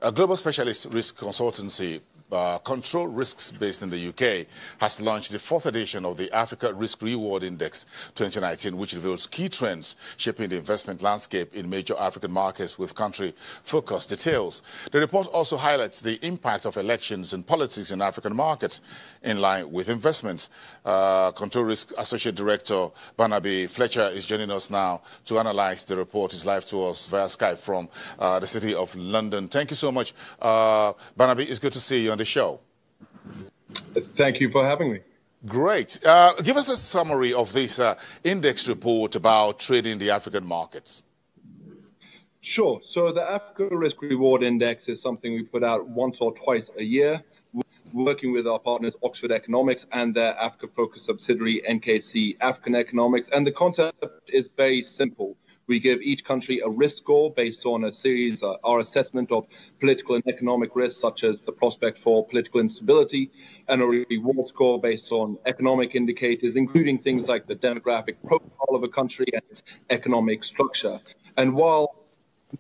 A global specialist risk consultancy, Control Risks, based in the UK, has launched the fourth edition of the Africa Risk Reward Index 2019, which reveals key trends shaping the investment landscape in major African markets with country-focused details. The report also highlights the impact of elections and politics in African markets in line with investments. Control Risk Associate Director Barnaby Fletcher is joining us now to analyze the report. He's live to us via Skype from the city of London. Thank you so much, Barnaby. It's good to see you on the show. Thank you for having me. Great. Give us a summary of this index report about trading the African markets. Sure. So the Africa Risk Reward Index is something we put out once or twice a year, working with our partners Oxford Economics and their Africa-focused subsidiary NKC African Economics. And the concept is very simple. We give each country a risk score based on a series, our assessment of political and economic risks, such as the prospect for political instability, and a reward score based on economic indicators, including things like the demographic profile of a country and its economic structure. And while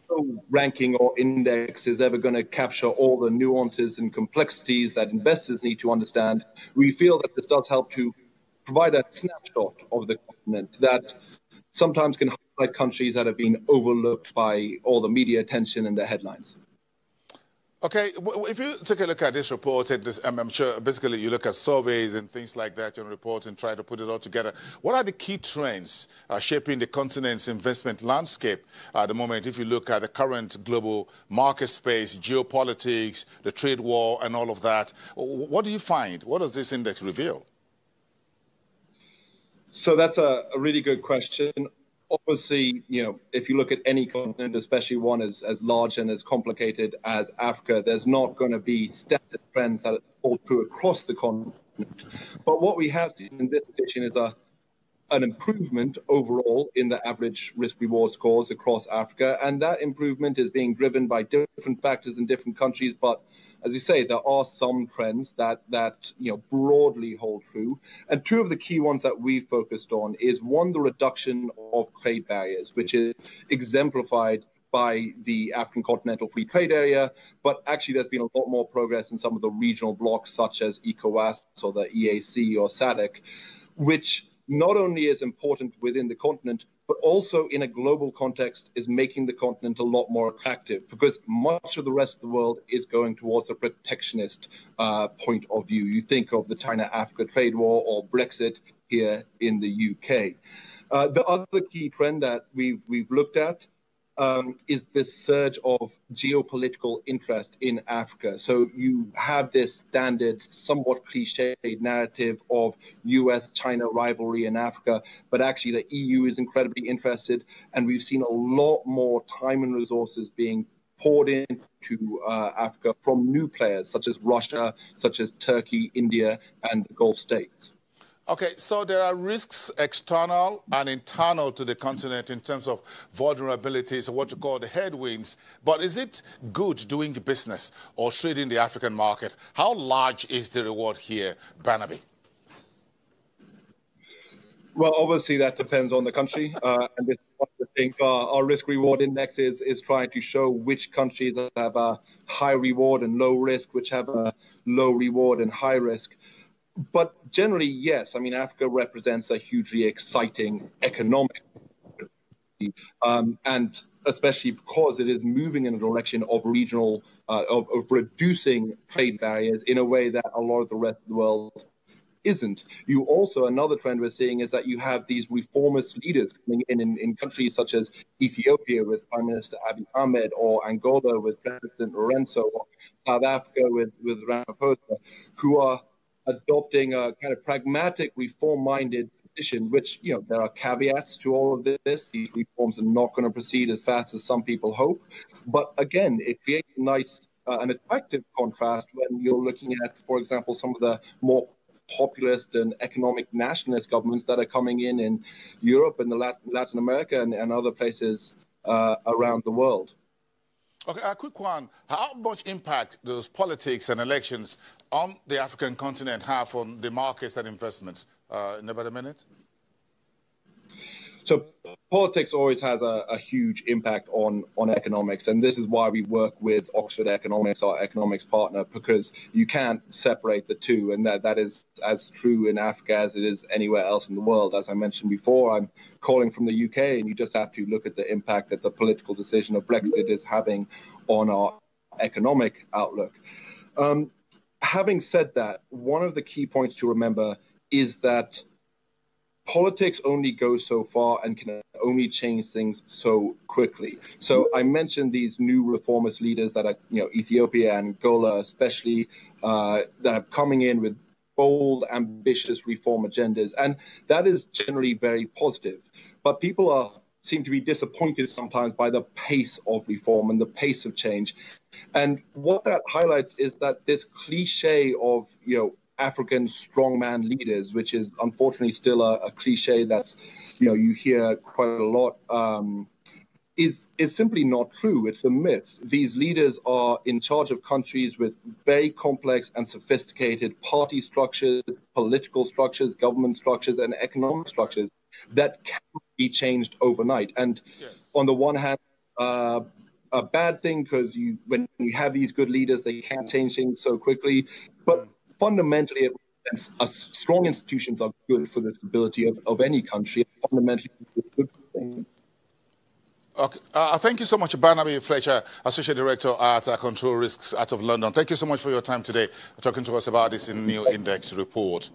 no ranking or index is ever going to capture all the nuances and complexities that investors need to understand, we feel that this does help to provide a snapshot of the continent that sometimes can highlight countries that have been overlooked by all the media attention and the headlines. Okay, if you take a look at this report, I'm sure basically you look at surveys and things like that and reports and try to put it all together. What are the key trends shaping the continent's investment landscape at the moment? If you look at the current global market space, geopolitics, the trade war and all of that, what do you find? What does this index reveal? So that's a really good question. Obviously, if you look at any continent, especially one as large and as complicated as Africa, there's not going to be standard trends that hold true across the continent. But what we have seen in this edition is an improvement overall in the average risk-reward scores across Africa. And that improvement is being driven by different factors in different countries. But as you say, there are some trends that broadly hold true. And two of the key ones that we focused on is, one, the reduction of trade barriers, which is exemplified by the African Continental Free Trade Area. But actually, there's been a lot more progress in some of the regional blocs, such as ECOWAS or the EAC or SADC, which not only is important within the continent, but also in a global context is making the continent a lot more attractive, because much of the rest of the world is going towards a protectionist point of view. You think of the China-Africa trade war or Brexit here in the UK. The other key trend that we've looked at is this surge of geopolitical interest in Africa. So you have this standard, somewhat cliched narrative of US-China rivalry in Africa, but actually the EU is incredibly interested, and we've seen a lot more time and resources being poured into Africa from new players, such as Russia, such as Turkey, India, and the Gulf states. Okay, so there are risks external and internal to the continent in terms of vulnerabilities or what you call the headwinds. But is it good doing business or trading the African market? How large is the reward here, Barnaby? Well, obviously that depends on the country, and this is one of the things our risk-reward index is trying to show which countries have a high reward and low risk, which have a low reward and high risk. But generally, yes. I mean, Africa represents a hugely exciting economic, and especially because it is moving in a direction of regional, of reducing trade barriers in a way that a lot of the rest of the world isn't. You also, another trend we're seeing is that you have these reformist leaders coming in countries such as Ethiopia with Prime Minister Abiy Ahmed, or Angola with President Lorenzo, or South Africa with Ramaphosa, who are adopting a kind of pragmatic, reform-minded position, which, there are caveats to all of this. These reforms are not going to proceed as fast as some people hope. But again, it creates a nice, an attractive contrast when you're looking at, for example, some of the more populist and economic nationalist governments that are coming in Europe and Latin America and other places around the world. Okay, a quick one. How much impact does politics and elections on the African continent have on the markets and investments? In about a minute. So politics always has a huge impact on economics, and this is why we work with Oxford Economics, our economics partner, because you can't separate the two, and that is as true in Africa as it is anywhere else in the world. As I mentioned before, I'm calling from the UK, and you just have to look at the impact that the political decision of Brexit is having on our economic outlook. Having said that, one of the key points to remember is that politics only goes so far and can only change things so quickly. So I mentioned these new reformist leaders that are, Ethiopia and Angola especially, that are coming in with bold, ambitious reform agendas. And that is generally very positive. But people seem to be disappointed sometimes by the pace of reform and the pace of change. And what that highlights is that this cliche of, African strongman leaders, which is unfortunately still a cliche that's, you hear quite a lot, is simply not true. It's a myth. These leaders are in charge of countries with very complex and sophisticated party structures, political structures, government structures, and economic structures that can be changed overnight. And on the one hand, a bad thing, because when you have these good leaders, they can't change things so quickly. But fundamentally, strong institutions are good for the stability of any country. Fundamentally, it's a good thing. Okay. Thank you so much, Barnaby Fletcher, Associate Director at Control Risks out of London. Thank you so much for your time today, talking to us about this new index report.